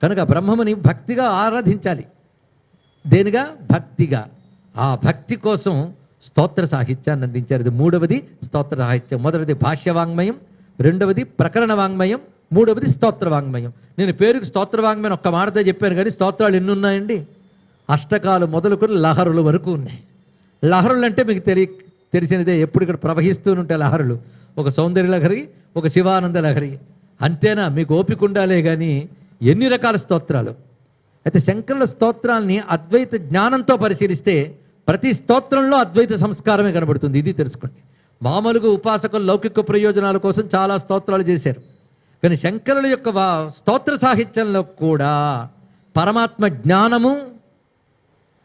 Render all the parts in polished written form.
కనుక బ్రహ్మముని భక్తిగా ఆరాధించాలి. దేనిగా? భక్తిగా. ఆ భక్తి కోసం స్తోత్ర సాహిత్యాన్ని అందించారు. ఇది మూడవది స్తోత్ర సాహిత్యం. మొదటిది భాష్యవాంగ్మయం, రెండవది ప్రకరణ వాంగ్మయం, మూడవది స్తోత్ర వాంగ్మయం. నేను పేరుకి స్తోత్ర వాంగ్మయం ఒక్క మాటతో చెప్పాను, కానీ స్తోత్రాలు ఎన్ని ఉన్నాయండి? అష్టకాలు మొదలుకొని లహరుల వరకు ఉన్నాయి. లహరులు అంటే మీకు తెలిసినదే, ఎప్పుడు ఇక్కడ ప్రవహిస్తూనుంటాయి లహరులు. ఒక సౌందర్య లహరి, ఒక శివానంద లహరి. అంతేనా? మీకు ఓపిక ఉండాలే కానీ ఎన్ని రకాల స్తోత్రాలు. అయితే శంకరుల స్తోత్రాల్ని అద్వైత జ్ఞానంతో పరిశీలిస్తే ప్రతి స్తోత్రంలో అద్వైత సంస్కారమే కనబడుతుంది. ఇది తెలుసుకోండి. మామూలుగా ఉపాసకులు లౌకిక ప్రయోజనాల కోసం చాలా స్తోత్రాలు చేశారు, కానీ శంకరుల యొక్క స్తోత్ర సాహిత్యంలో కూడా పరమాత్మ జ్ఞానము,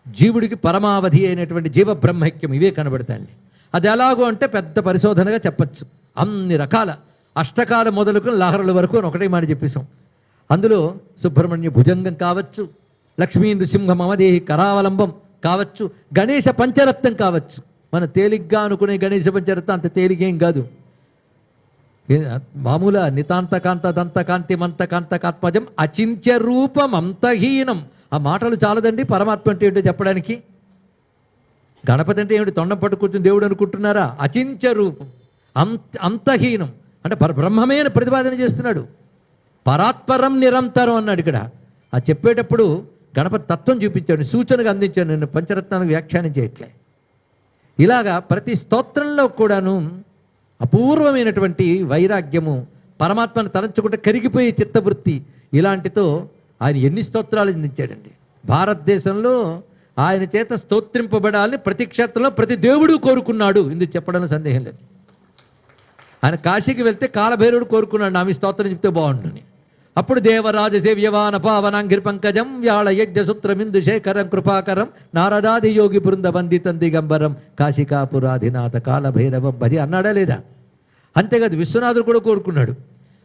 జీవుడికి పరమావధి అయినటువంటి జీవ బ్రహ్మైక్యం ఇవే కనబడతాయండి. అది ఎలాగో అంటే పెద్ద పరిశోధనగా చెప్పచ్చు. అన్ని రకాల అష్టకాల మొదలుకు లహరుల వరకు అని ఒకటే మాట చెప్పేశాం. అందులో సుబ్రహ్మణ్య భుజంగం కావచ్చు, లక్ష్మీ నృసింహ మమదేహి కరావలంబం కావచ్చు, గణేశ పంచరత్నం కావచ్చు. మన తేలిగ్గా అనుకునే గణేశ పంచరత్నం అంత తేలిగేం కాదు. మామూలు నితాంతకాంత దంతకాంతి మంతకాంతకాత్మజం అచింత్య రూపం అంతహీనం. ఆ మాటలు చాలదండి పరమాత్మ అంటే ఏంటో చెప్పడానికి. గణపతి అంటే ఏమిటి? తొండం పట్టు కూర్చుని దేవుడు అనుకుంటున్నారా? అచింత్య రూపం అంతహీనం అంటే బ్రహ్మమే అని ప్రతిపాదన చేస్తున్నాడు. పరాత్పరం నిరంతరం అన్నాడు ఇక్కడ. ఆ చెప్పేటప్పుడు గణపతి తత్వం చూపించాడు, సూచనగా అందించాను. నేను పంచరత్నానికి వ్యాఖ్యానం చేయట్లే. ఇలాగా ప్రతి స్తోత్రంలో కూడాను అపూర్వమైనటువంటి వైరాగ్యము, పరమాత్మను తలంచుకుంటే కరిగిపోయే చిత్తవృత్తి, ఇలాంటితో ఆయన ఎన్ని స్తోత్రాలు అందించాడండి. భారతదేశంలో ఆయన చేత స్తోత్రింపబడాలని ప్రతి క్షేత్రంలో ప్రతి దేవుడు కోరుకున్నాడు. ఇందుకు చెప్పడంలో సందేహం లేదు. ఆయన కాశీకి వెళ్తే కాలభైరవుడు కోరుకున్నాడు, నా మీ స్తోత్రం చెప్తే బాగుంటుంది. అప్పుడు దేవరాజ సేవ్యవాన పావనాంగిర్ పంకజం వ్యాళ యజ్ఞ సూత్రమిందు శేఖరం కృపాకరం నారదాది యోగి బృంద వందితం దిగంబరం కాశికాపురాధినాథ కాలభైరవం భరి అన్నాడా లేదా? అంతేకాదు విశ్వనాథుడు కూడా కోరుకున్నాడు.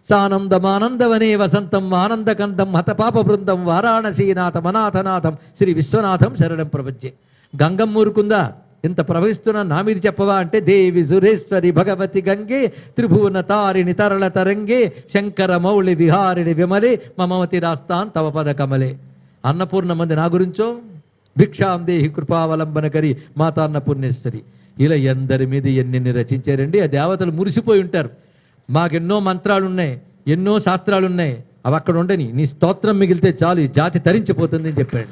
సానందమానందవనే వసంతం ఆనందకందం హతపాప బృందం వారాణసీనాథం అనాథనాథం శ్రీ విశ్వనాథం శరణం ప్రపంచే. గంగమ్మ ఊరుకుందా? ఇంత ప్రవహిస్తున్నా నా మీద చెప్పవా అంటే, దేవి సురేశ్వరి భగవతి గంగే త్రిభువన తారిణి తరళ తరంగే శంకర మౌళి విహారిణి విమలే మమవతి రాస్తాన్ తవ పద కమలే. అన్నపూర్ణ మంది నా గురించో, భిక్షాం దేహి కృపావలంబన కరి మాతా అన్నపూర్ణేశ్వరి. ఇలా ఎందరి మీద ఎన్ని రచించారండి. ఆ దేవతలు మురిసిపోయి ఉంటారు. మాకెన్నో మంత్రాలు ఉన్నాయి, ఎన్నో శాస్త్రాలు ఉన్నాయి, అవి అక్కడ ఉండని, నీ స్తోత్రం మిగిలితే చాలు ఈ జాతి తరించిపోతుంది అని చెప్పాడు.